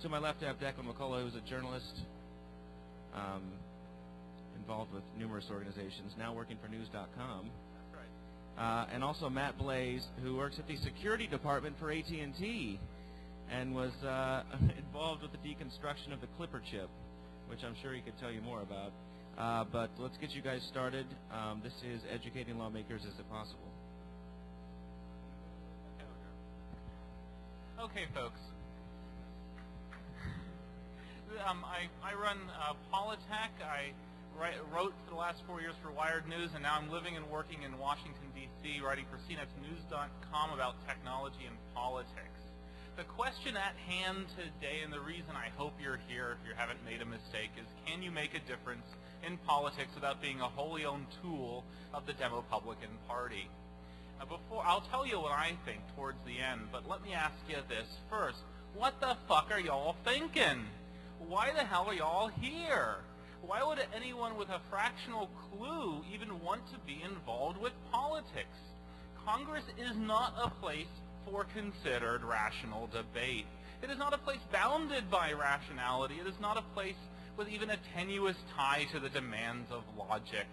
To my left, I have Declan McCullagh, who's a journalist involved with numerous organizations, now working for News.com. That's right. And also Matt Blaze, who works at the security department for AT&T and was involved with the deconstruction of the Clipper chip, which I'm sure he could tell you more about. But let's get you guys started. This is Educating Lawmakers Is It Possible? Okay, folks. I run Politech. I wrote for the last 4 years for Wired News, and now I'm living and working in Washington, D.C., writing for CNETsNews.com about technology and politics. The question at hand today, and the reason I hope you're here if you haven't made a mistake, is can you make a difference in politics without being a wholly owned tool of the Demopublican Party? I'll tell you what I think towards the end, but let me ask you this first. What the fuck are y'all thinking? Why the hell are y'all here? Why would anyone with a fractional clue even want to be involved with politics? Congress is not a place for considered rational debate. It is not a place bounded by rationality. It is not a place with even a tenuous tie to the demands of logic.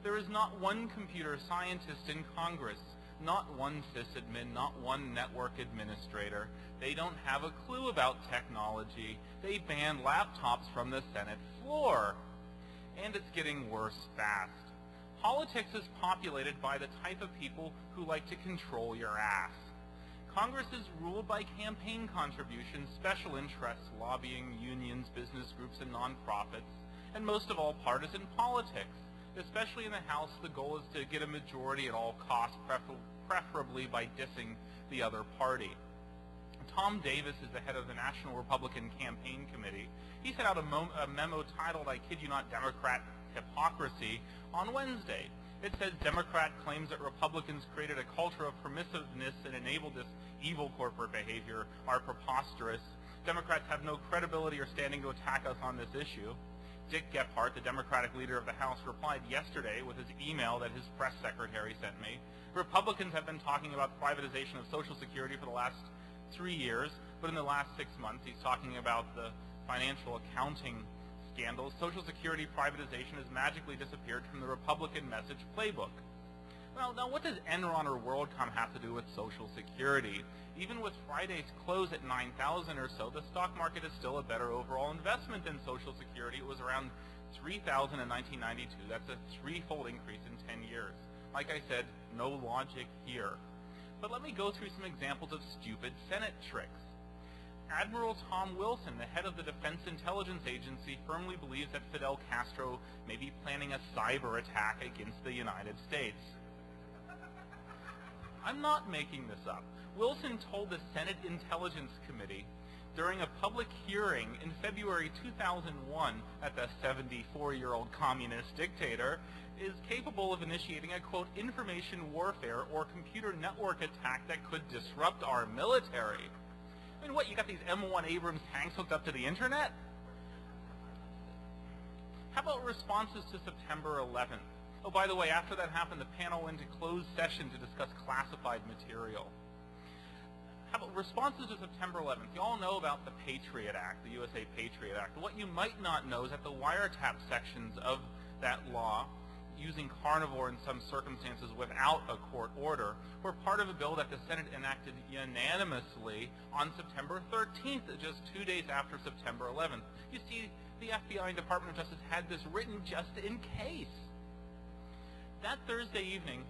There is not one computer scientist in Congress, not one sysadmin, not one network administrator. They don't have a clue about technology. They banned laptops from the Senate floor. And it's getting worse fast. Politics is populated by the type of people who like to control your ass. Congress is ruled by campaign contributions, special interests, lobbying, unions, business groups, and nonprofits, and most of all, partisan politics. Especially in the House, the goal is to get a majority at all costs, preferably by dissing the other party. Tom Davis is the head of the National Republican Campaign Committee. He sent out a memo titled, I kid you not, Democrat Hypocrisy, on Wednesday. It says Democrat claims that Republicans created a culture of permissiveness and enabled this evil corporate behavior are preposterous. Democrats have no credibility or standing to attack us on this issue. Dick Gephardt, the Democratic leader of the House, replied yesterday with his email that his press secretary sent me. Republicans have been talking about privatization of Social Security for the last 3 years, but in the last 6 months he's talking about the financial accounting scandals. Social Security privatization has magically disappeared from the Republican message playbook. Well, now what does Enron or WorldCom have to do with Social Security? Even with Friday's close at 9,000 or so, the stock market is still a better overall investment than Social Security. It was around 3,000 in 1992. That's a threefold increase in 10 years. Like I said, no logic here. But let me go through some examples of stupid Senate tricks. Admiral Tom Wilson, the head of the Defense Intelligence Agency, firmly believes that Fidel Castro may be planning a cyber attack against the United States. I'm not making this up. Wilson told the Senate Intelligence Committee during a public hearing in February 2001 that the 74-year-old communist dictator is capable of initiating a, quote, information warfare or computer network attack that could disrupt our military. I mean, what, you got these M1 Abrams tanks hooked up to the internet? How about responses to September 11th? Oh, by the way, after that happened, the panel went into closed session to discuss classified material. How about responses to September 11th? You all know about the Patriot Act, the USA Patriot Act. What you might not know is that the wiretap sections of that law, using carnivore in some circumstances without a court order, were part of a bill that the Senate enacted unanimously on September 13th, just 2 days after September 11th. You see, the FBI and Department of Justice had this written just in case. That Thursday evening,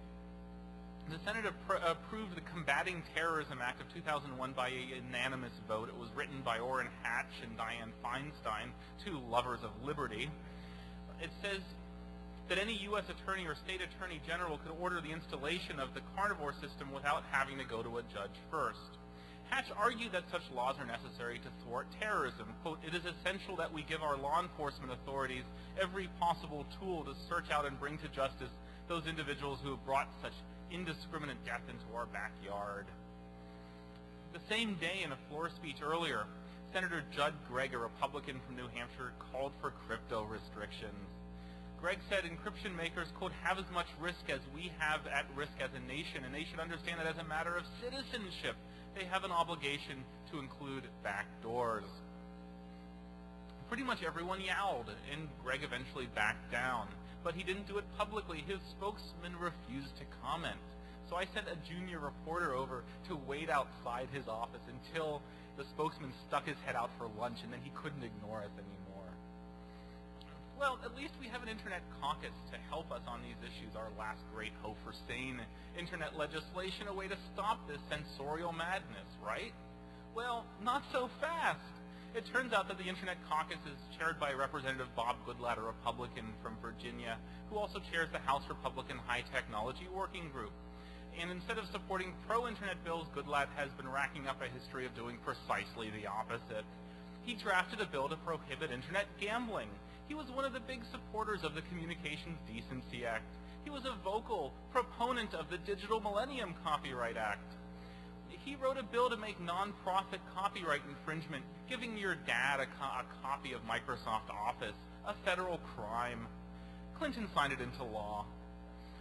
the Senate approved the Combating Terrorism Act of 2001 by a unanimous vote. It was written by Orrin Hatch and Dianne Feinstein, two lovers of liberty. It says that any U.S. attorney or state attorney general could order the installation of the carnivore system without having to go to a judge first. Hatch argued that such laws are necessary to thwart terrorism. Quote, it is essential that we give our law enforcement authorities every possible tool to search out and bring to justice those individuals who have brought such indiscriminate death into our backyard. The same day, in a floor speech earlier, Senator Judd Gregg, a Republican from New Hampshire, called for crypto restrictions. Gregg said encryption makers, quote, have as much risk as we have at risk as a nation, and they should understand that as a matter of citizenship, they have an obligation to include back doors. Pretty much everyone yowled, and Greg eventually backed down. But he didn't do it publicly. His spokesman refused to comment. So I sent a junior reporter over to wait outside his office until the spokesman stuck his head out for lunch, and then he couldn't ignore us anymore. Well, at least we have an Internet caucus to help us on these issues, our last great hope for sane Internet legislation, a way to stop this censorial madness, right? Well, not so fast. It turns out that the Internet caucus is chaired by Representative Bob Goodlatte, a Republican from Virginia, who also chairs the House Republican High Technology Working Group. And instead of supporting pro-Internet bills, Goodlatte has been racking up a history of doing precisely the opposite. He drafted a bill to prohibit Internet gambling. He was one of the big supporters of the Communications Decency Act. He was a vocal proponent of the Digital Millennium Copyright Act. He wrote a bill to make non-profit copyright infringement, giving your dad a copy of Microsoft Office, a federal crime. Clinton signed it into law.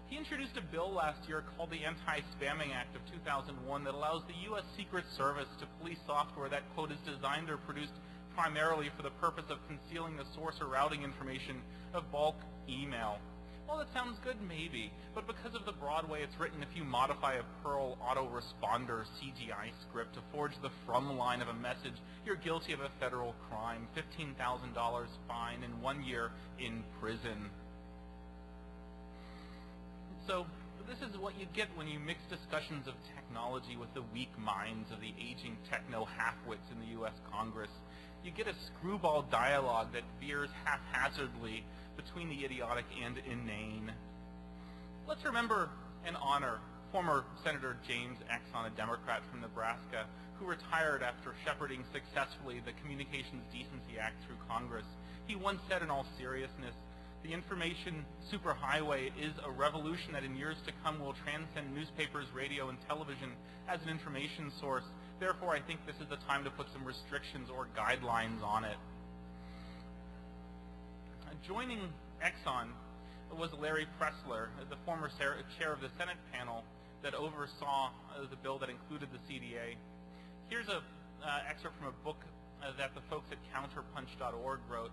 He introduced a bill last year called the Anti-Spamming Act of 2001 that allows the U.S. Secret Service to police software that, quote, is designed or produced primarily for the purpose of concealing the source or routing information of bulk email. Well, that sounds good, maybe, but because of the broad way it's written, if you modify a Perl autoresponder CGI script to forge the from line of a message, you're guilty of a federal crime, $15,000 fine, and 1 year in prison. So this is what you get when you mix discussions of technology with the weak minds of the aging techno-halfwits in the U.S. Congress. You get a screwball dialogue that veers haphazardly between the idiotic and inane. Let's remember and honor former Senator James Exon, a Democrat from Nebraska, who retired after shepherding successfully the Communications Decency Act through Congress. He once said in all seriousness, "The information superhighway is a revolution that in years to come will transcend newspapers, radio, and television as an information source. Therefore, I think this is the time to put some restrictions or guidelines on it." Joining Exxon was Larry Pressler, the former chair of the Senate panel that oversaw the bill that included the CDA. Here's an excerpt from a book that the folks at counterpunch.org wrote.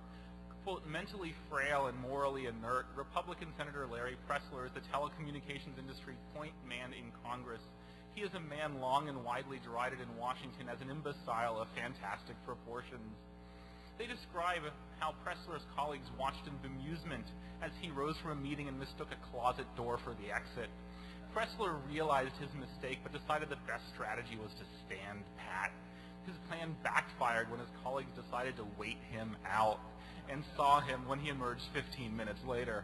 Quote, "Mentally frail and morally inert, Republican Senator Larry Pressler is the telecommunications industry's point man in Congress. He is a man long and widely derided in Washington as an imbecile of fantastic proportions." They describe how Pressler's colleagues watched in bemusement as he rose from a meeting and mistook a closet door for the exit. Pressler realized his mistake but decided the best strategy was to stand pat. His plan backfired when his colleagues decided to wait him out and saw him when he emerged 15 minutes later.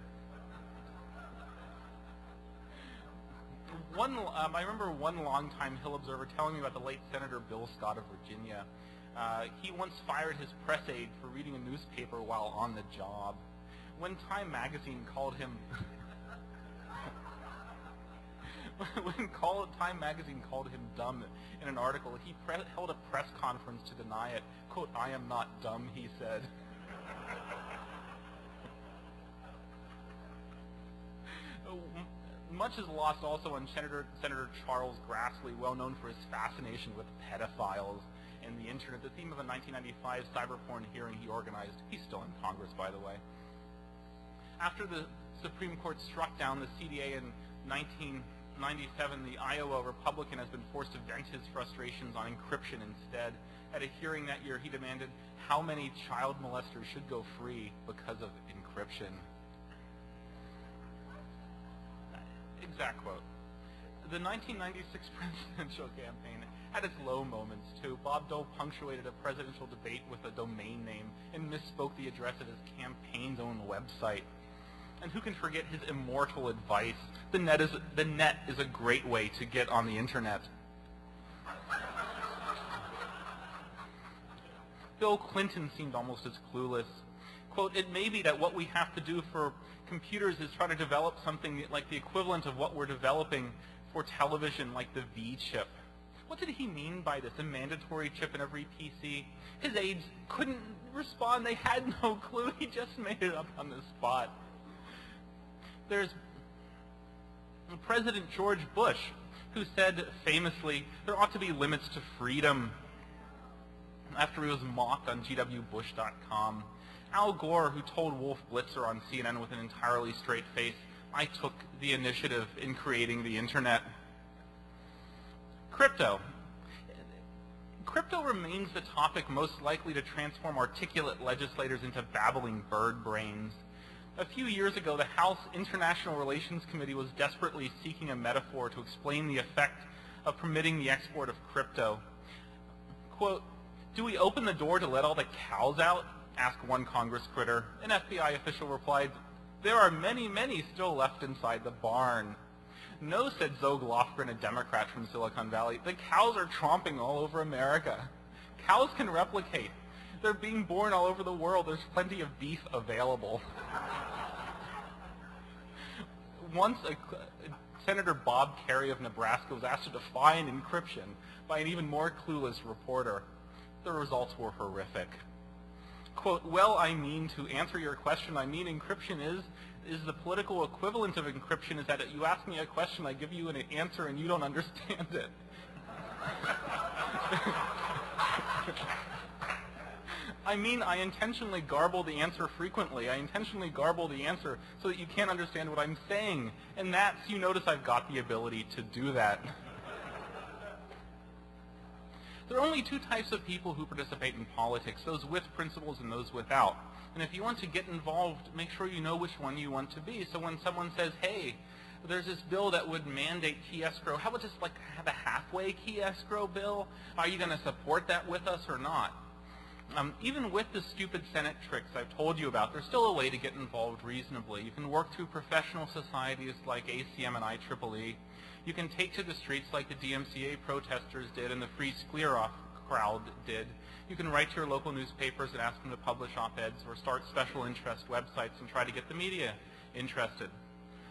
I remember one longtime Hill observer telling me about the late Senator Bill Scott of Virginia. He once fired his press aide for reading a newspaper while on the job. When Time magazine called him Time magazine called him dumb in an article, he held a press conference to deny it. Quote, "I am not dumb," he said. Much is lost also on Senator Charles Grassley, well known for his fascination with pedophiles and the internet, the theme of a 1995 cyberporn hearing he organized. He's still in Congress, by the way. After the Supreme Court struck down the CDA in 1997, the Iowa Republican has been forced to vent his frustrations on encryption instead. At a hearing that year, he demanded how many child molesters should go free because of encryption. Exact quote. The 1996 presidential campaign had its low moments, too. Bob Dole punctuated a presidential debate with a domain name and misspoke the address of his campaign's own website. And who can forget his immortal advice? The net is a great way to get on the internet. Bill Clinton seemed almost as clueless. Quote, "It may be that what we have to do for computers is try to develop something like the equivalent of what we're developing for television, like the V chip." What did he mean by this? A mandatory chip in every PC? His aides couldn't respond. They had no clue. He just made it up on the spot. There's President George Bush, who said famously, there ought to be limits to freedom, after he was mocked on gwbush.com. Al Gore, who told Wolf Blitzer on CNN with an entirely straight face, I took the initiative in creating the internet. Crypto. Crypto remains the topic most likely to transform articulate legislators into babbling bird brains. A few years ago, the House International Relations Committee was desperately seeking a metaphor to explain the effect of permitting the export of crypto. Quote, do we open the door to let all the cows out? Asked one Congress critter. An FBI official replied, there are many, many still left inside the barn. No, said Zog Lofgren, a Democrat from Silicon Valley. The cows are tromping all over America. Cows can replicate. They're being born all over the world. There's plenty of beef available. Once Senator Bob Kerrey of Nebraska was asked to define encryption by an even more clueless reporter. The results were horrific. Quote, well, I mean, to answer your question, I mean encryption is the political equivalent of encryption is that you ask me a question, I give you an answer, and you don't understand it. I mean, I intentionally garble the answer frequently. I intentionally garble the answer so that you can't understand what I'm saying. And that's, you notice I've got the ability to do that. There are only two types of people who participate in politics, those with principles and those without. And if you want to get involved, make sure you know which one you want to be. So when someone says, hey, there's this bill that would mandate key escrow, how about just like have a halfway key escrow bill? Are you going to support that with us or not? Even with the stupid Senate tricks I've told you about, there's still a way to get involved reasonably. You can work through professional societies like ACM and IEEE. You can take to the streets like the DMCA protesters did and the Free Scleroff crowd did. You can write to your local newspapers and ask them to publish op-eds or start special interest websites and try to get the media interested.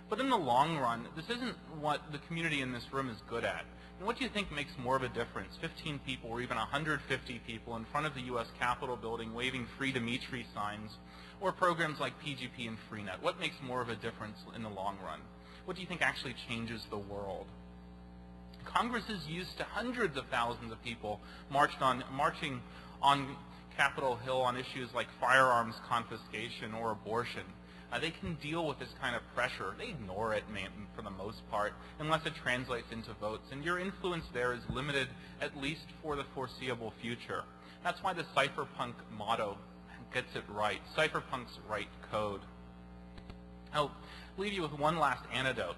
But in the long run, this isn't what the community in this room is good at. And what do you think makes more of a difference? 15 people or even 150 people in front of the U.S. Capitol building waving Free Dimitri signs, or programs like PGP and Freenet? What makes more of a difference in the long run? What do you think actually changes the world? Congress is used to hundreds of thousands of people marching on Capitol Hill on issues like firearms confiscation or abortion. They can deal with this kind of pressure. They ignore it for the most part, unless it translates into votes. And your influence there is limited, at least for the foreseeable future. That's why the cypherpunk motto gets it right. Cypherpunks write code. I'll leave you with one last anecdote.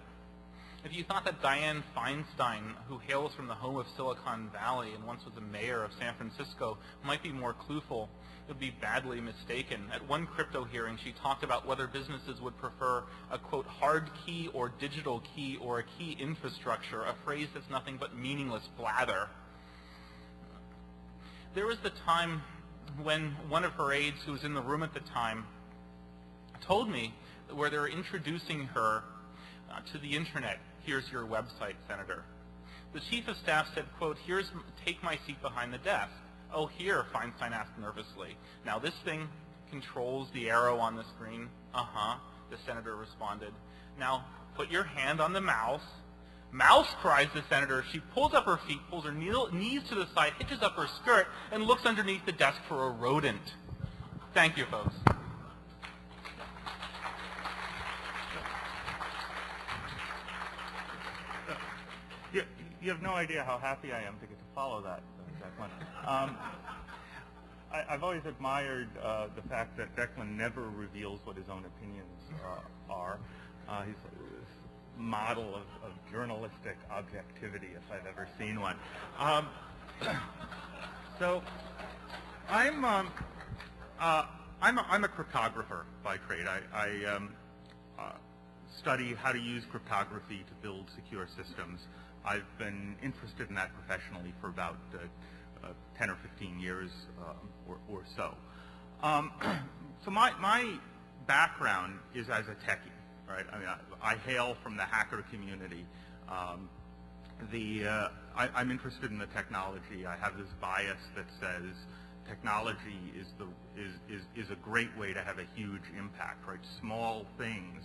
If you thought that Dianne Feinstein, who hails from the home of Silicon Valley and once was a mayor of San Francisco, might be more clueful, would be badly mistaken. At one crypto hearing, she talked about whether businesses would prefer a, quote, hard key or digital key or a key infrastructure, a phrase that's nothing but meaningless blather. There was the time when one of her aides, who was in the room at the time, told me where they were introducing her to the internet. Here's your website, Senator. The chief of staff said, quote, take my seat behind the desk. Oh, here, Feinstein asked nervously. Now this thing controls the arrow on the screen. Uh-huh, the senator responded. Now put your hand on the mouse. Mouse, cries the senator. She pulls up her feet, pulls her knees to the side, hitches up her skirt, and looks underneath the desk for a rodent. Thank you, folks. You have no idea how happy I am to get to follow that, Declan. I've always admired the fact that Declan never reveals what his own opinions are. He's this model of journalistic objectivity, if I've ever seen one. So I'm a cryptographer by trade. I study how to use cryptography to build secure systems. I've been interested in that professionally for about 10 or 15 years or so. So my background is as a techie, right? I mean, I hail from the hacker community. I'm interested in the technology. I have this bias that says technology is a great way to have a huge impact, right? Small things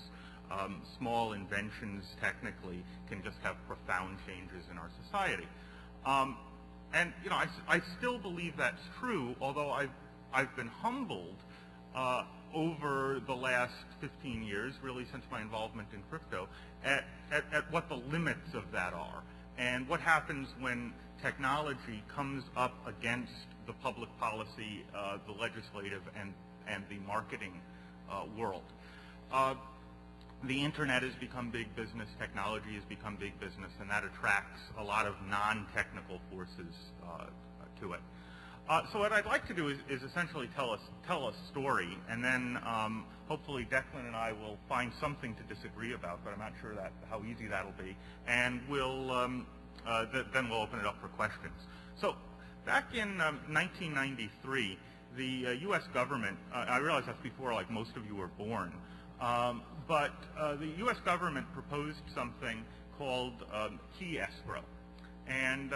small inventions technically can just have profound changes in our society. And I still believe that's true, although I've been humbled over the last 15 years, really since my involvement in crypto, at what the limits of that are, and what happens when technology comes up against the public policy, the legislative, and the marketing world. The internet has become big business, technology has become big business, and that attracts a lot of non-technical forces to it. So what I'd like to do is essentially tell a story, and then hopefully Declan and I will find something to disagree about, but I'm not sure how easy that'll be, and then we'll open it up for questions. So back in 1993, the U.S. government, I realize that's before like most of you were born, but the U.S. government proposed something called key escrow. And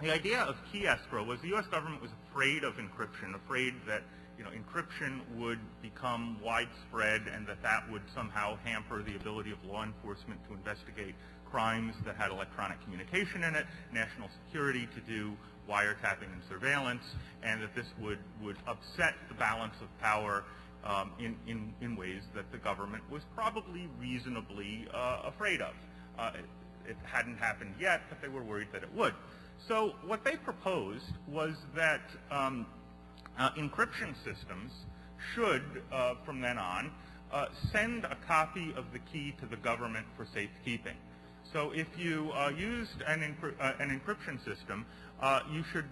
the idea of key escrow was the U.S. government was afraid of encryption, afraid that encryption would become widespread and that would somehow hamper the ability of law enforcement to investigate crimes that had electronic communication in it, national security to do wiretapping and surveillance, and that this would upset the balance of power in ways that the government was probably reasonably afraid of. It hadn't happened yet, but they were worried that it would. So what they proposed was that encryption systems should, from then on, send a copy of the key to the government for safekeeping. So if you used an encryption system, you should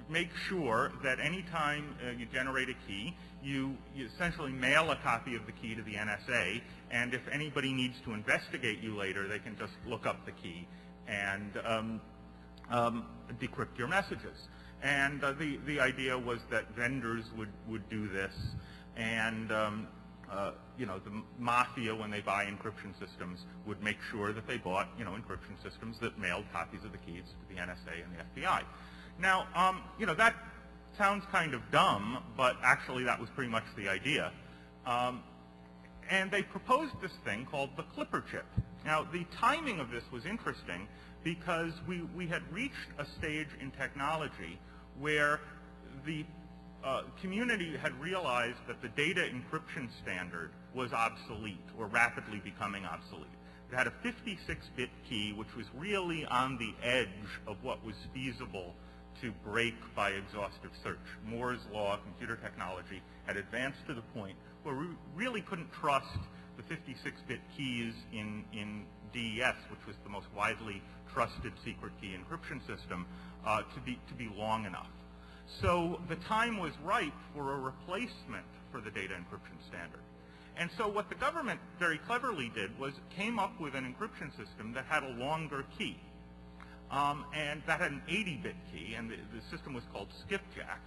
make sure that any time you generate a key, you essentially mail a copy of the key to the NSA, and if anybody needs to investigate you later, they can just look up the key and decrypt your messages. And the idea was that vendors would do this, and the mafia, when they buy encryption systems, would make sure that they bought encryption systems that mailed copies of the keys to the NSA and the FBI. Now, that sounds kind of dumb, but actually that was pretty much the idea. And they proposed this thing called the Clipper chip. Now, the timing of this was interesting because we had reached a stage in technology where the community had realized that the data encryption standard was obsolete, or rapidly becoming obsolete. It had a 56-bit key, which was really on the edge of what was feasible to break by exhaustive search. Moore's law, computer technology, had advanced to the point where we really couldn't trust the 56-bit keys in DES, which was the most widely trusted secret key encryption system, to be long enough. So the time was ripe for a replacement for the data encryption standard. And so what the government very cleverly did was came up with an encryption system that had a longer key. And that had an 80-bit key, and the system was called skipjack.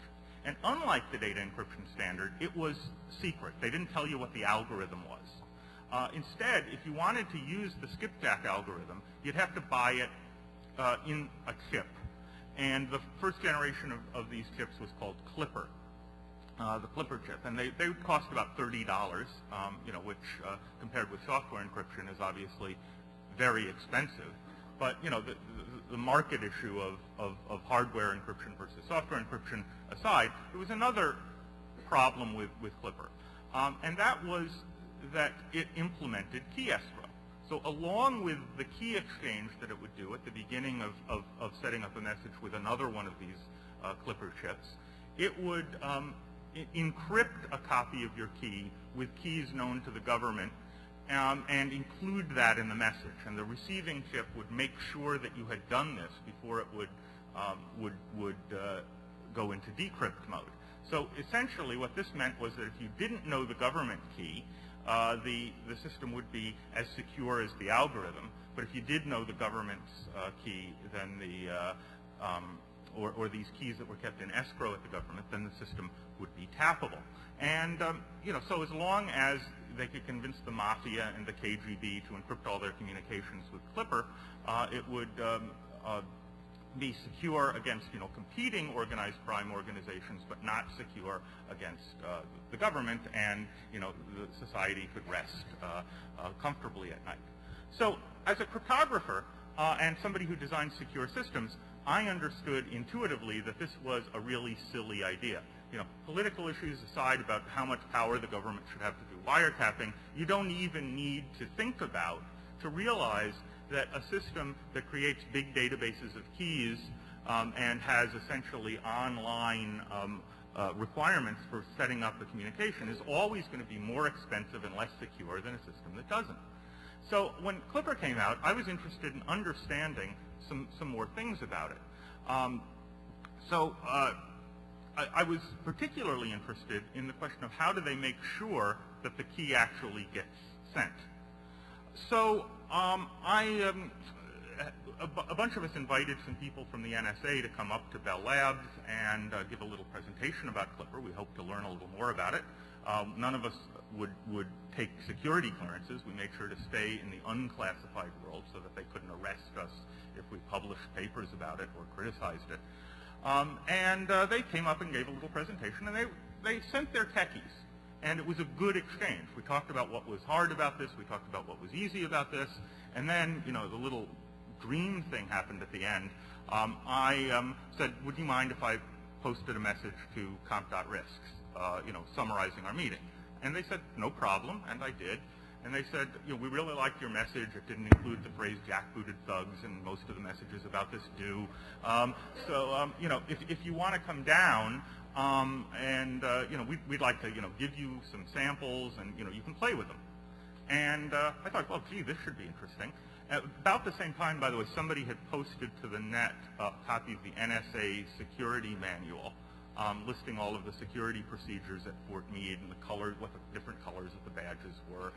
And unlike the data encryption standard, it was secret. They didn't tell you what the algorithm was. Instead, if you wanted to use the skipjack algorithm, you'd have to buy it in a chip. And the first generation of these chips was called Clipper, the Clipper chip. And they would cost about $30, which compared with software encryption is obviously very expensive. But the market issue of hardware encryption versus software encryption aside, there was another problem with Clipper, and that was that it implemented key escrow. So along with the key exchange that it would do at the beginning of setting up a message with another one of these Clipper chips, it would encrypt a copy of your key with keys known to the government and include that in the message. And the receiving chip would make sure that you had done this before it would go into decrypt mode. So essentially what this meant was that if you didn't know the government key, the system would be as secure as the algorithm. But if you did know the government's key, then or these keys that were kept in escrow at the government, then the system would be tappable. And so as long as they could convince the mafia and the KGB to encrypt all their communications with Clipper, it would be secure against, competing organized crime organizations, but not secure against the government, and, the society could rest comfortably at night. So as a cryptographer and somebody who designs secure systems, I understood intuitively that this was a really silly idea. Political issues aside about how much power the government should have to do wiretapping, you don't even need to think about to realize that a system that creates big databases of keys and has essentially online requirements for setting up the communication is always going to be more expensive and less secure than a system that doesn't. So when Clipper came out, I was interested in understanding some more things about it. I was particularly interested in the question of how do they make sure that the key actually gets sent. So a bunch of us invited some people from the NSA to come up to Bell Labs and give a little presentation about Clipper. We hope to learn a little more about it. None of us would take security clearances. We made sure to stay in the unclassified world so that they couldn't arrest us if we published papers about it or criticized it. They came up and gave a little presentation, and they sent their techies. And it was a good exchange. We talked about what was hard about this. We talked about what was easy about this. And then, the little dream thing happened at the end. I said, would you mind if I posted a message to comp.risks, summarizing our meeting? And they said, no problem, and I did. And they said, we really liked your message. It didn't include the phrase jackbooted thugs, and most of the messages about this do. If you want to come down, we'd like to, give you some samples, and, you can play with them. And I thought, well, gee, this should be interesting. At about the same time, by the way, somebody had posted to the net a copy of the NSA security manual, listing all of the security procedures at Fort Meade and what the different colors of the badges were,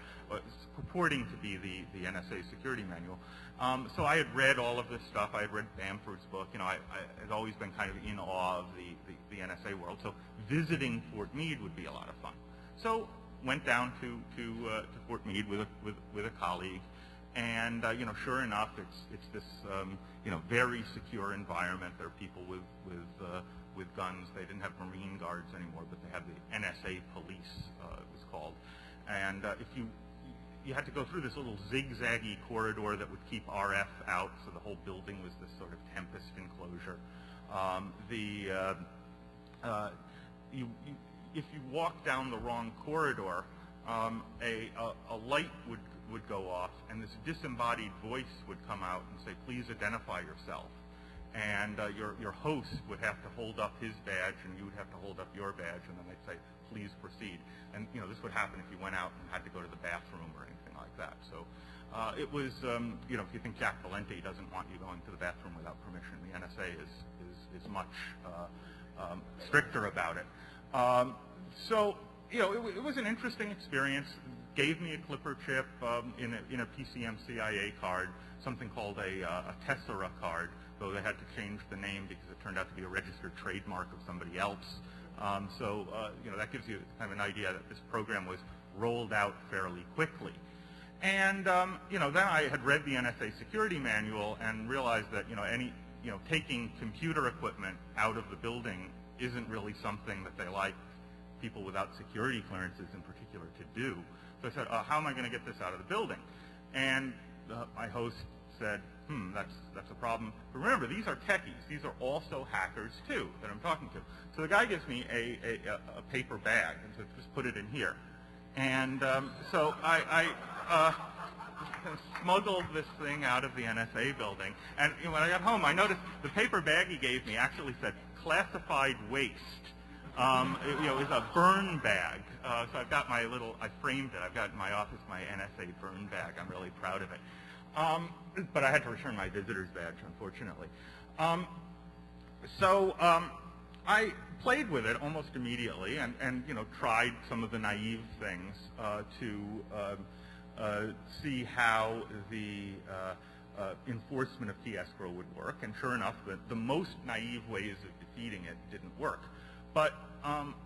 purporting to be the NSA security manual. So I had read all of this stuff. I had read Bamford's book. I had always been kind of in awe of the NSA world. So visiting Fort Meade would be a lot of fun. So went down to Fort Meade with a colleague. And sure enough, it's this very secure environment. There are people with guns. They didn't have Marine guards anymore, but they had the NSA police, it was called. And if you had to go through this little zigzaggy corridor that would keep RF out, so the whole building was this sort of tempest enclosure. If you walk down the wrong corridor, a light would go off, and this disembodied voice would come out and say, please identify yourself. And your host would have to hold up his badge, and you would have to hold up your badge, and then they'd say, please proceed. And this would happen if you went out and had to go to the bathroom or anything like that. So it was, if you think Jack Valenti doesn't want you going to the bathroom without permission, the NSA is much stricter about it. It was an interesting experience. Gave me a Clipper chip in a PCM CIA card, something called a Tessera card, though they had to change the name because it turned out to be a registered trademark of somebody else. That gives you kind of an idea that this program was rolled out fairly quickly. And then I had read the NSA security manual and realized that taking computer equipment out of the building isn't really something that they like people without security clearances in particular to do. So I said, how am I going to get this out of the building? And my host said, that's a problem. But remember, these are techies. These are also hackers, too, that I'm talking to. So the guy gives me a paper bag and says, just put it in here. And so I smuggled this thing out of the NSA building. And when I got home, I noticed the paper bag he gave me actually said classified waste. It was a burn bag. So I've got I framed it. I've got in my office my NSA burn bag. I'm really proud of it. But I had to return my visitor's badge, unfortunately. I played with it almost immediately and tried some of the naive things to see how the enforcement of key escrow would work. And sure enough, the most naive ways of defeating it didn't work. But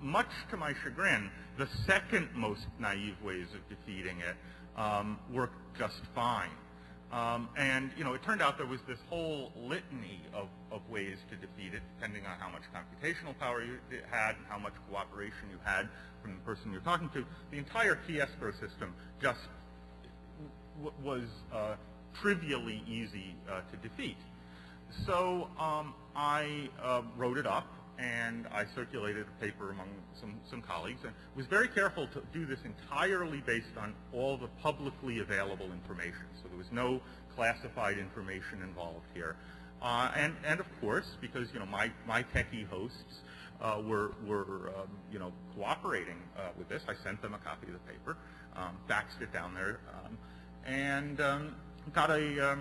much to my chagrin, the second most naive ways of defeating it worked just fine. And it turned out there was this whole litany of ways to defeat it, depending on how much computational power you had and how much cooperation you had from the person you're talking to. The entire key escrow system just was trivially easy to defeat. So I wrote it up, and I circulated a paper among some colleagues, and was very careful to do this entirely based on all the publicly available information. So there was no classified information involved here. And of course, because my techie hosts were cooperating with this, I sent them a copy of the paper, faxed it down there, and got a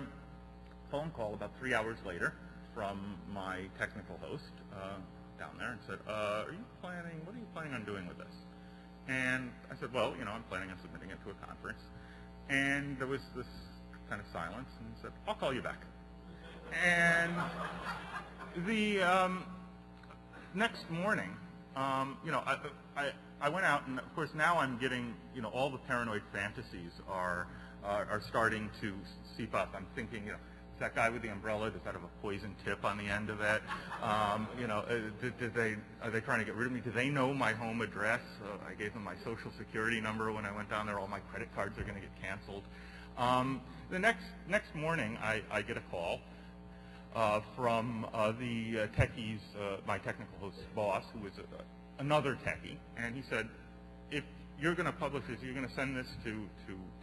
phone call about 3 hours later from my technical host down there and said, what are you planning on doing with this? And I said, well, I'm planning on submitting it to a conference. And there was this kind of silence, and he said, I'll call you back. And the next morning, I went out, and of course now I'm getting, all the paranoid fantasies are starting to seep up. I'm thinking, that guy with the umbrella, does that have a poison tip on the end of it? Are they trying to get rid of me? Do they know my home address? I gave them my social security number when I went down there. All my credit cards are going to get canceled. The next morning, I get a call from the techies, my technical host's boss, who was another techie, and he said, if you're going to publish this, you're going to send this to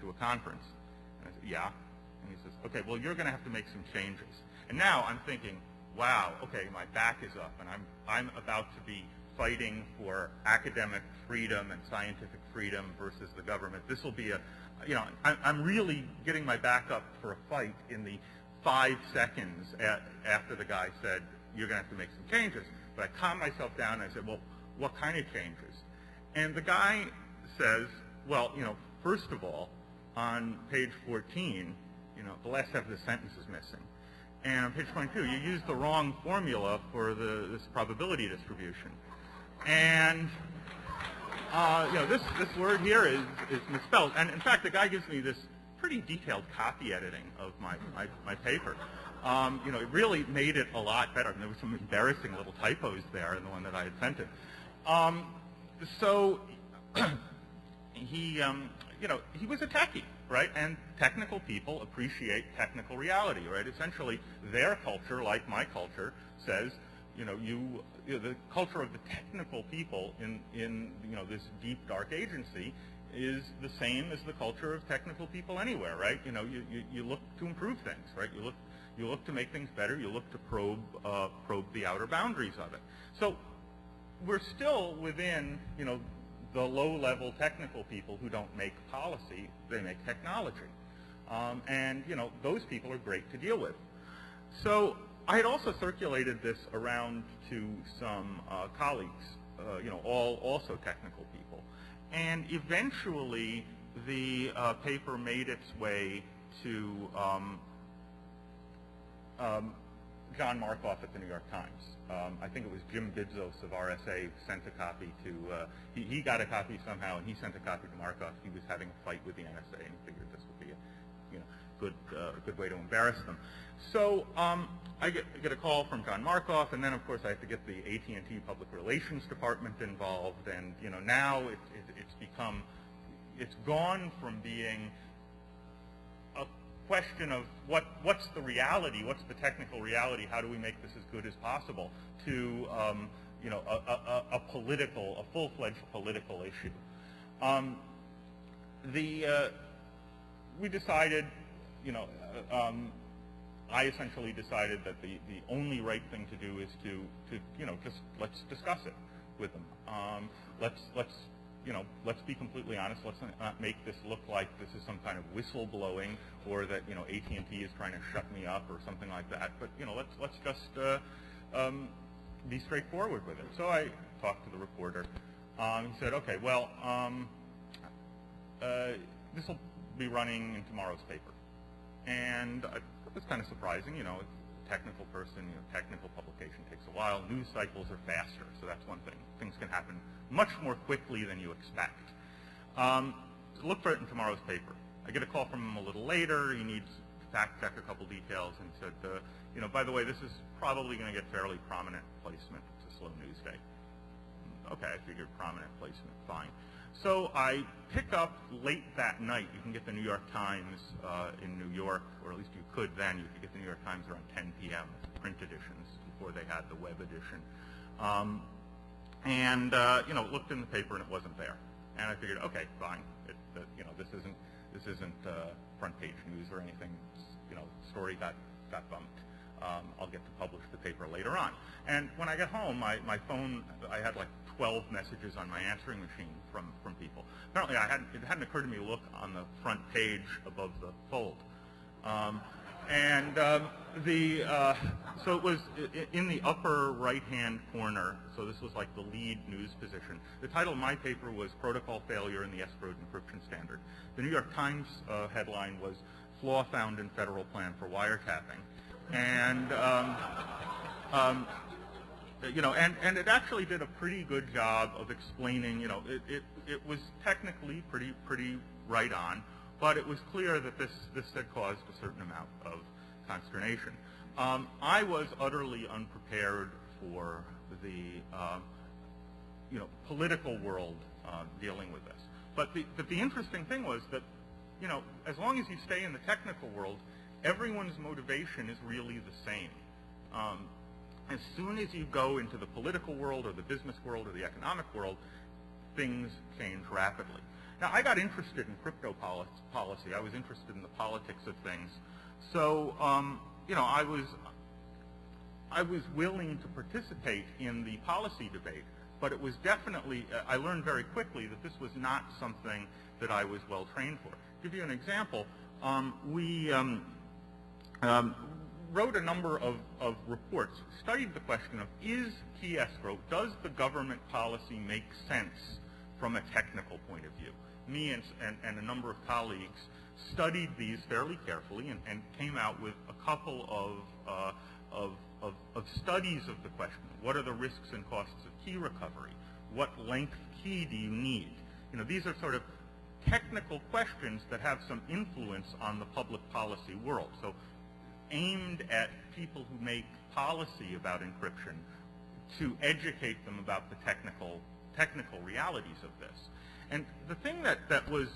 a conference. And I said, yeah. And he says, okay, well, you're going to have to make some changes. And now I'm thinking, wow, okay, my back is up, and I'm about to be fighting for academic freedom and scientific freedom versus the government. This will be I'm really getting my back up for a fight in the 5 seconds after the guy said, you're going to have to make some changes. But I calmed myself down, and I said, well, what kind of changes? And the guy says, well, first of all, on page 14, the last half of the sentence is missing. And on page 22, you used the wrong formula for this probability distribution. And, this word here is misspelled. And in fact, the guy gives me this pretty detailed copy editing of my paper. It really made it a lot better. And there were some embarrassing little typos there in the one that I had sent him. So he was a techie, right? And technical people appreciate technical reality, right? Essentially, their culture, like my culture, says, the culture of the technical people in this deep, dark agency is the same as the culture of technical people anywhere, right? You look to improve things, right? You look to make things better. You look to probe the outer boundaries of it. So we're still within, the low-level technical people who don't make policy, they make technology. And those people are great to deal with. So I had also circulated this around to some colleagues, all also technical people. And eventually, the paper made its way to John Markoff at the New York Times. I think it was Jim Bidzos of RSA sent a copy to, he got a copy somehow, and he sent a copy to Markoff. He was having a fight with the NSA, and he figured this would be a good way to embarrass them. So I get a call from John Markoff, and then of course I have to get the AT&T Public Relations Department involved, and now it's gone from being a question of what's the reality, what's the technical reality, how do we make this as good as possible, to a full-fledged political issue. We decided, I essentially decided that the only right thing to do is to just let's discuss it with them. Let's be completely honest. Let's not make this look like this is some kind of whistleblowing, or that AT&T is trying to shut me up or something like that. But let's just be straightforward with it. So I talked to the reporter. He said, okay, well, this will be running in tomorrow's paper. And it was kind of surprising, a technical person, technical publication takes a while. News cycles are faster, so that's one thing. Things can happen much more quickly than you expect. Look for it in tomorrow's paper. I get a call from him a little later. He needs fact-check a couple details and said, by the way, this is probably going to get fairly prominent placement. It's a slow news day. Okay, I figured prominent placement, fine. So I pick up late that night. You can get the New York Times in New York, or at least you could then. You could get the New York Times around 10 p.m., print editions, before they had the web edition. Looked in the paper and it wasn't there. And I figured, okay, fine. This isn't front page news or anything. Story got bumped. I'll get to publish the paper later on. And when I got home, my phone, I had like 12 messages on my answering machine from people. Apparently, it hadn't occurred to me to look on the front page above the fold. So it was in the upper right-hand corner. So this was like the lead news position. The title of my paper was "Protocol Failure in the Escrowed Encryption Standard." The New York Times headline was "Flaw Found in Federal Plan for Wiretapping," and and it actually did a pretty good job of explaining. It was technically pretty right on. But it was clear that this had caused a certain amount of consternation. I was utterly unprepared for the political world dealing with this. But the interesting thing was that as long as you stay in the technical world, everyone's motivation is really the same. As soon as you go into the political world or the business world or the economic world, things change rapidly. Now, I got interested in crypto policy. I was interested in the politics of things. So, I was willing to participate in the policy debate, but it was definitely, I learned very quickly that this was not something that I was well trained for. To give you an example, we wrote a number of reports, studied the question of, is key escrow, does the government policy make sense from a technical point of view? Me and a number of colleagues studied these fairly carefully and came out with a couple of studies of the question. What are the risks and costs of key recovery? What length key do you need? These are sort of technical questions that have some influence on the public policy world. So aimed at people who make policy about encryption to educate them about the technical realities of this. And the thing that was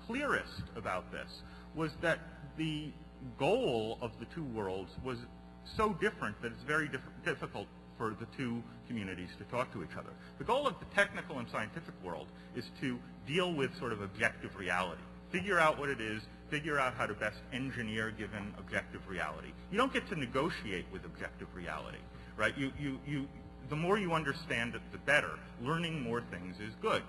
clearest about this was that the goal of the two worlds was so different that it's very difficult for the two communities to talk to each other. The goal of the technical and scientific world is to deal with sort of objective reality. Figure out what it is, figure out how to best engineer given objective reality. You don't get to negotiate with objective reality, right? The more you understand it, the better. Learning more things is good.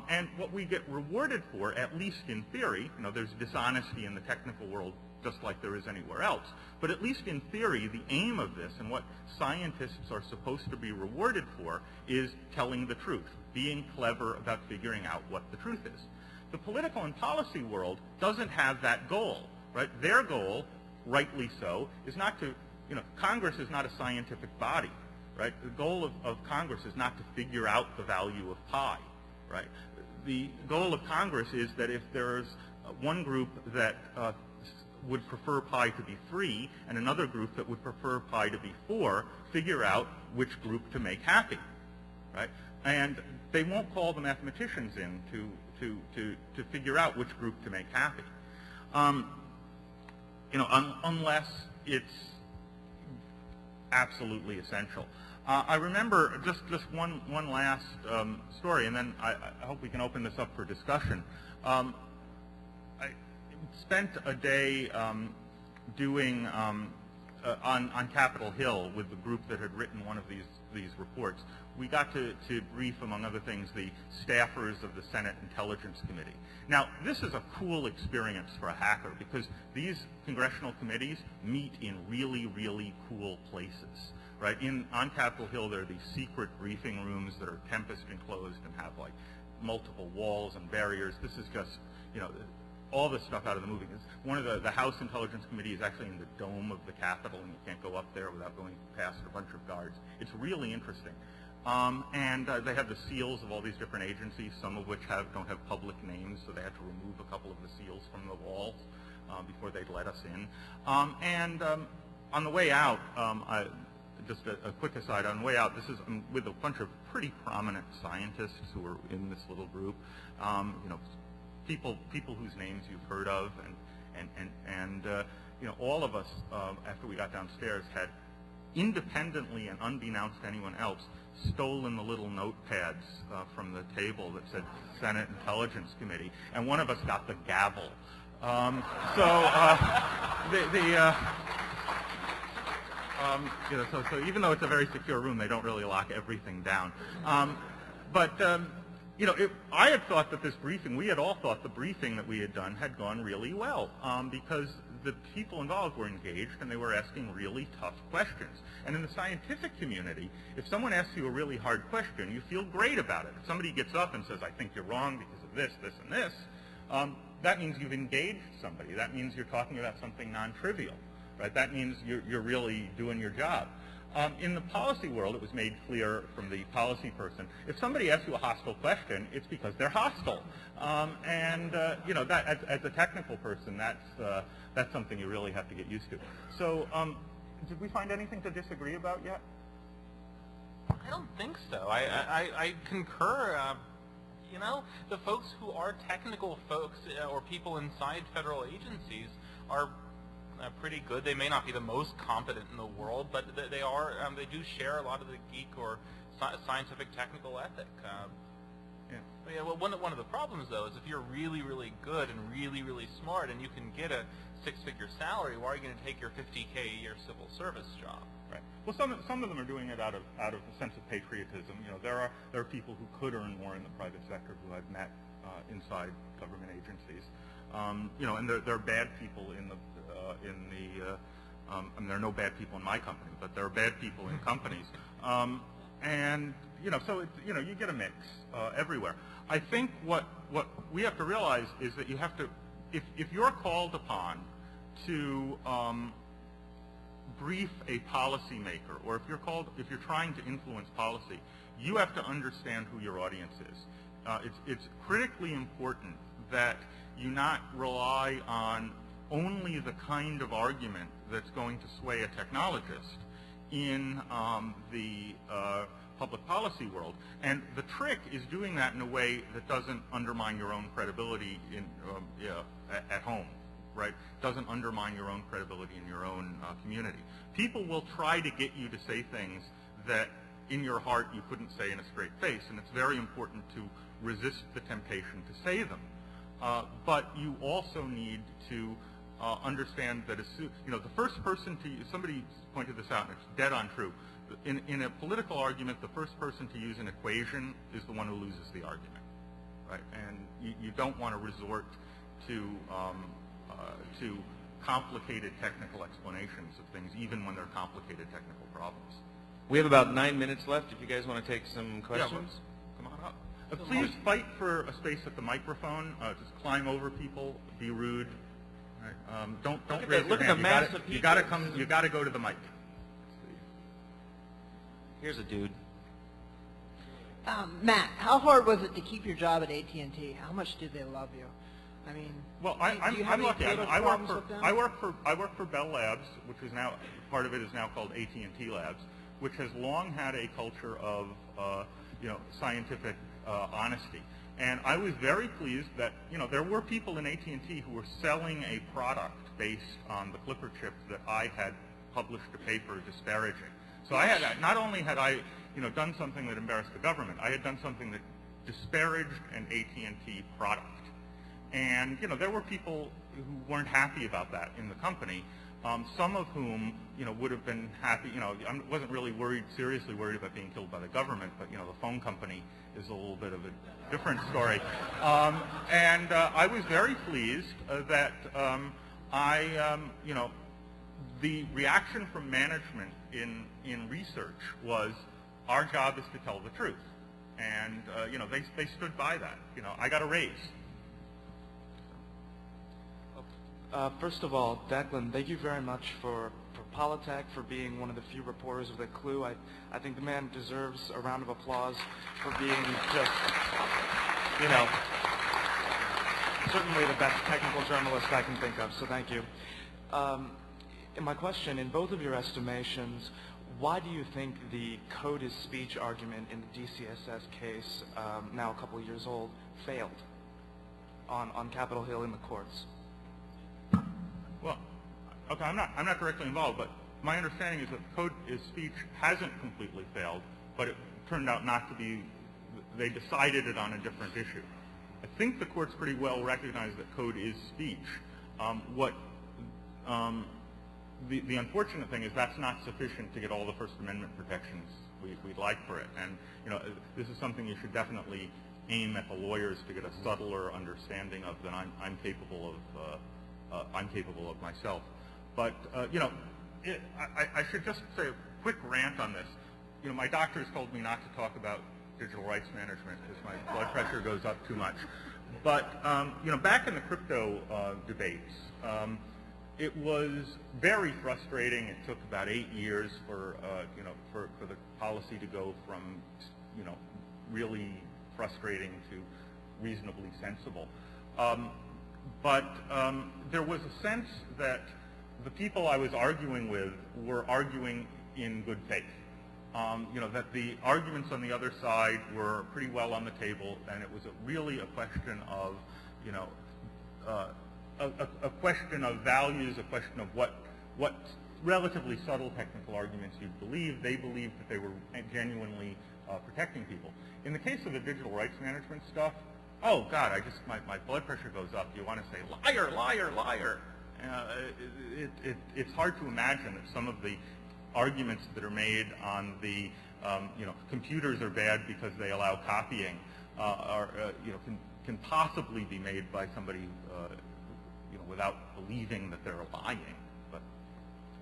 And what we get rewarded for, at least in theory, there's dishonesty in the technical world just like there is anywhere else, but at least in theory, the aim of this and what scientists are supposed to be rewarded for is telling the truth, being clever about figuring out what the truth is. The political and policy world doesn't have that goal, right? Their goal, rightly so, is not to, Congress is not a scientific body, right? The goal of Congress is not to figure out the value of pi, right? The goal of Congress is that if there's one group that would prefer pi to be 3 and another group that would prefer pi to be 4, figure out which group to make happy, right? And they won't call the mathematicians in to figure out which group to make happy, unless it's absolutely essential. I remember just one last story, and then I hope we can open this up for discussion. I spent a day doing on Capitol Hill with the group that had written one of these reports. We got to brief, among other things, the staffers of the Senate Intelligence Committee. Now, this is a cool experience for a hacker because these congressional committees meet in really, really cool places. Right? On Capitol Hill, there are these secret briefing rooms that are tempest enclosed and have like multiple walls and barriers. This is just, all this stuff out of the movie. One of the House Intelligence Committee is actually in the dome of the Capitol, and you can't go up there without going past a bunch of guards. It's really interesting. And they have the seals of all these different agencies, some of which don't have public names, so they had to remove a couple of the seals from the walls. before they'd let us in. On the way out, just a quick aside, on the way out, this is with a bunch of pretty prominent scientists who are in this little group, people whose names you've heard of, and all of us, after we got downstairs, had independently and unbeknownst to anyone else, stolen the little notepads from the table that said Senate Intelligence Committee, and one of us got the gavel. So even though it's a very secure room, they don't really lock everything down. I had thought that this briefing, we had all thought the briefing that we had done had gone really well, because the people involved were engaged and they were asking really tough questions. And in the scientific community, if someone asks you a really hard question, you feel great about it. If somebody gets up and says, I think you're wrong because of this, this, and this, that means you've engaged somebody. That means you're talking about something non-trivial, right? That means you're really doing your job. In the policy world, it was made clear from the policy person, if somebody asks you a hostile question, it's because they're hostile. That as a technical person, that's something you really have to get used to. So, did we find anything to disagree about yet? I don't think so. I concur. The folks who are technical folks or people inside federal agencies are pretty good. They may not be the most competent in the world, but they are. They do share a lot of the geek or scientific technical ethic. Well, one of the problems though is if you're really, really good and really, really smart, and you can get a six-figure salary, why are you going to take your $50K a year civil service job? Right. Well, some of them are doing it out of a sense of patriotism. There are people who could earn more in the private sector who I've met inside government agencies. And there are bad people there are no bad people in my company, but there are bad people in companies. You get a mix everywhere. I think what we have to realize is that you have to, if you're called upon to brief a policymaker, or if you're trying to influence policy, you have to understand who your audience is. It's critically important that you not rely on only the kind of argument that's going to sway a technologist in the public policy world. And the trick is doing that in a way that doesn't undermine your own credibility at home, right? Doesn't undermine your own credibility in your own community. People will try to get you to say things that in your heart you couldn't say in a straight face, and it's very important to resist the temptation to say them. But you also need to understand that the first person to use, somebody pointed this out, and it's dead on true. In a political argument, the first person to use an equation is the one who loses the argument, right? And you don't want to resort to complicated technical explanations of things, even when they're complicated technical problems. We have about 9 minutes left. If you guys want to take some questions, come on up. Please fight for a space at the microphone. Just climb over people. Be rude. Right? Don't raise your hand. Look at the mass of people. You got to go to the mic. Here's a dude. Matt, how hard was it to keep your job at AT&T? How much did they love you? I mean, well, do you have I'm any lucky. political problems with them? I work for Bell Labs, which is now part of it is now called AT&T Labs, which has long had a culture of scientific honesty. And I was very pleased that there were people in AT&T who were selling a product based on the Clipper chip that I had published a paper disparaging. So I had not only had I done something that embarrassed the government, I had done something that disparaged an AT&T product. And there were people who weren't happy about that in the company. Some of whom would have been happy. I wasn't really seriously worried about being killed by the government, but the phone company is a little bit of a different story. And I was very pleased that the reaction from management in research was, our job is to tell the truth, and they stood by that. I got a raise. First of all, Declan, thank you very much for Politech, for being one of the few reporters with a clue. I think the man deserves a round of applause for being just, certainly the best technical journalist I can think of, so thank you. In my question, in both of your estimations, why do you think the code is speech argument in the DCSS case, now a couple of years old, failed on Capitol Hill in the courts? Well, okay, I'm not directly involved, but my understanding is that code is speech hasn't completely failed, but it turned out not to be. They decided it on a different issue. I think the courts pretty well recognize that code is speech. The unfortunate thing is that's not sufficient to get all the First Amendment protections we'd like for it. And this is something you should definitely aim at the lawyers to get a subtler understanding of than I'm capable of myself. But I should just say a quick rant on this. My doctors told me not to talk about digital rights management because my blood pressure goes up too much. But back in the crypto debates, it was very frustrating. It took about 8 years for the policy to go from really frustrating to reasonably sensible. But there was a sense that the people I was arguing with were arguing in good faith. That the arguments on the other side were pretty well on the table, and it was really a question of, a question of values, a question of what relatively subtle technical arguments you believe. They believed that they were genuinely protecting people. In the case of the digital rights management stuff, oh God, my blood pressure goes up. You want to say liar, liar, liar. It's hard to imagine that some of the arguments that are made on the computers are bad because they allow copying can possibly be made by somebody without believing that they're lying. But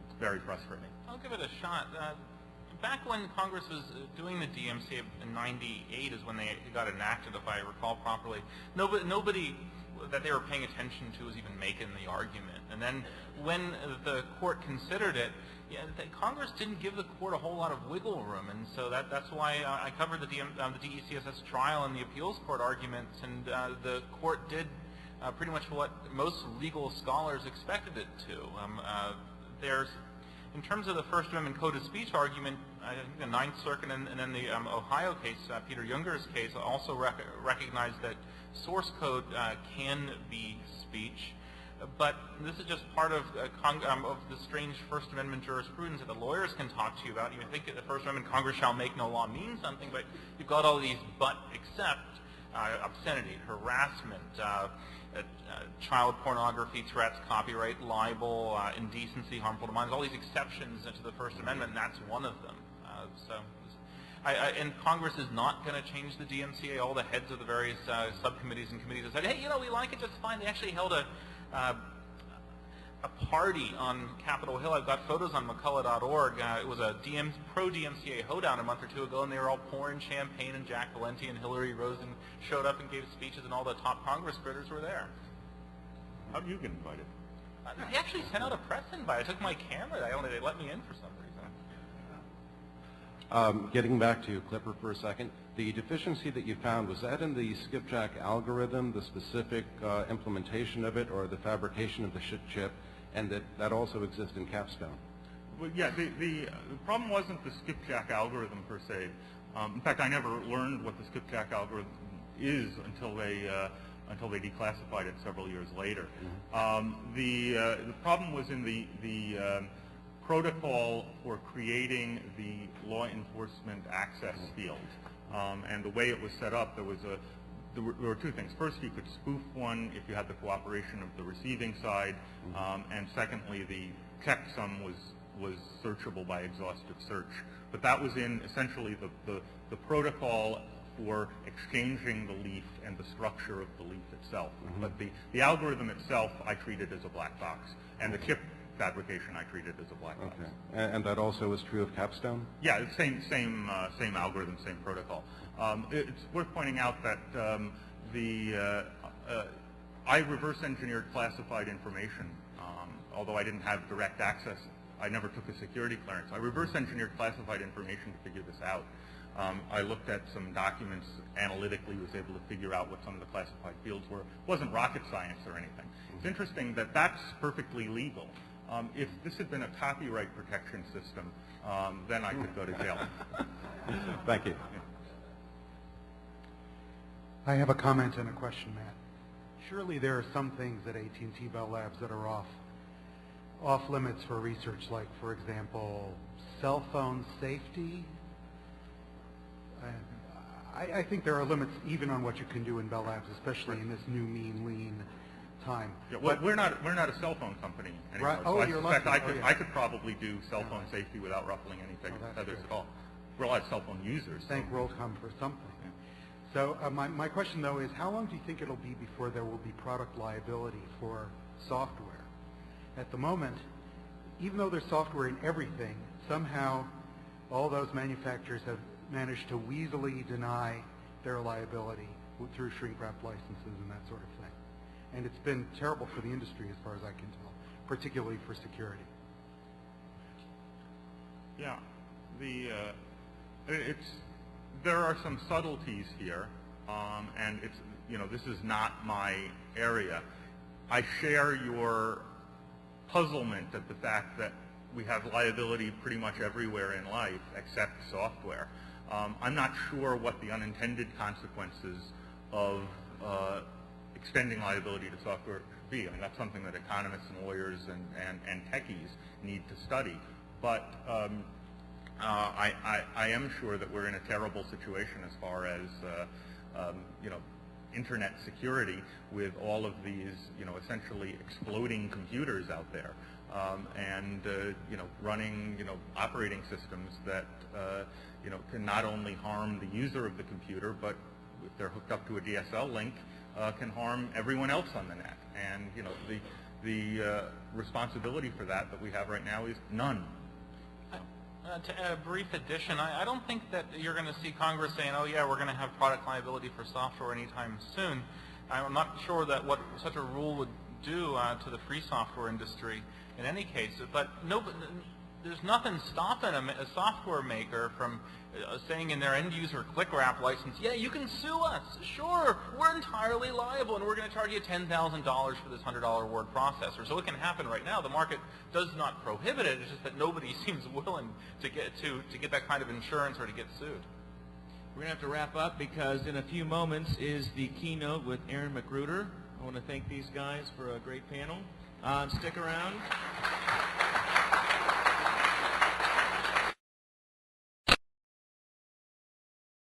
it's very frustrating. I'll give it a shot. Back when Congress was doing the DMCA in '98 is when they got enacted, if I recall properly. Nobody that they were paying attention to was even making the argument. And then when the court considered it, Congress didn't give the court a whole lot of wiggle room, and so that's why I covered the DECSS trial and the appeals court arguments, and the court did pretty much what most legal scholars expected it to. In terms of the First Amendment code of speech argument, I think the Ninth Circuit and then the Ohio case, Peter Junger's case, also recognized that source code can be speech. But this is just part of the strange First Amendment jurisprudence that the lawyers can talk to you about. You think that the First Amendment, Congress shall make no law, means something, but you've got all these but except obscenity, harassment, child pornography, threats, copyright, libel, indecency, harmful to minors, all these exceptions to the First Amendment, and that's one of them. And Congress is not going to change the DMCA. All the heads of the various subcommittees and committees have said, hey, we like it just fine. They actually held a party on Capitol Hill. I've got photos on McCullagh.org. It was a pro-DMCA hoedown a month or two ago, and they were all pouring champagne, and Jack Valenti and Hillary Rosen showed up and gave speeches, and all the top Congress critters were there. How did you get invited? They actually sent out a press invite. I took my camera. They let me in for some reason. Getting back to Clipper for a second, the deficiency that you found, was that in the skipjack algorithm, the specific implementation of it, or the fabrication of the chip, and that also exists in Capstone? Well, yeah, the problem wasn't the skipjack algorithm per se. In fact, I never learned what the skipjack algorithm is until they declassified it several years later. Mm-hmm. The problem was in the protocol for creating the law enforcement access field. And the way it was set up, there were two things. First, you could spoof one if you had the cooperation of the receiving side, and secondly, the checksum was searchable by exhaustive search. But that was in essentially the protocol for exchanging the leaf and the structure of the leaf itself. Mm-hmm. But the algorithm itself, I treated as a black box, and the chip fabrication I treated as a black box. Okay. And that also is true of Capstone? Yeah, it's same algorithm, same protocol. It's worth pointing out that I reverse engineered classified information, although I didn't have direct access. I never took a security clearance. I reverse engineered classified information to figure this out. I looked at some documents analytically, was able to figure out what some of the classified fields were. It wasn't rocket science or anything. It's interesting that that's perfectly legal. If this had been a copyright protection system, then I could go to jail. Thank you. Yeah. I have a comment and a question, Matt. Surely there are some things at AT&T Bell Labs that are off limits for research, like, for example, cell phone safety. I think there are limits even on what you can do in Bell Labs, especially in this new mean, lean time. Yeah, well, we're not a cell phone company anymore. Right. So Oh, I you're suspect lucky. I could probably do cell phone safety without ruffling any that's feathers good. at all. We're a lot of cell phone users. Thank WorldCom for something. So my question, though, is how long do you think it'll be before there will be product liability for software? At the moment, even though there's software in everything, somehow all those manufacturers have managed to weaselly deny their liability through shrink-wrap licenses and that sort of thing. And it's been terrible for the industry as far as I can tell, particularly for security. Yeah, there are some subtleties here, and this is not my area. I share your puzzlement at the fact that we have liability pretty much everywhere in life except software. I'm not sure what the unintended consequences of extending liability to software should be. I mean, that's something that economists and lawyers and techies need to study. But I am sure that we're in a terrible situation as far as internet security with all of these essentially exploding computers out there, and running operating systems that can not only harm the user of the computer, but if they're hooked up to a DSL link, can harm everyone else on the net. And the responsibility for that we have right now is none. To add a brief addition, I don't think that you're going to see Congress saying, oh yeah, we're going to have product liability for software anytime soon. I'm not sure that what such a rule would do to the free software industry in any case. But there's nothing stopping a software maker from saying in their end-user click-wrap license, yeah, you can sue us. Sure, we're entirely liable, and we're going to charge you $10,000 for this $100 word processor. So it can happen right now. The market does not prohibit it. It's just that nobody seems willing to get that kind of insurance or to get sued. We're going to have to wrap up because in a few moments is the keynote with Aaron McGruder. I want to thank these guys for a great panel. Stick around.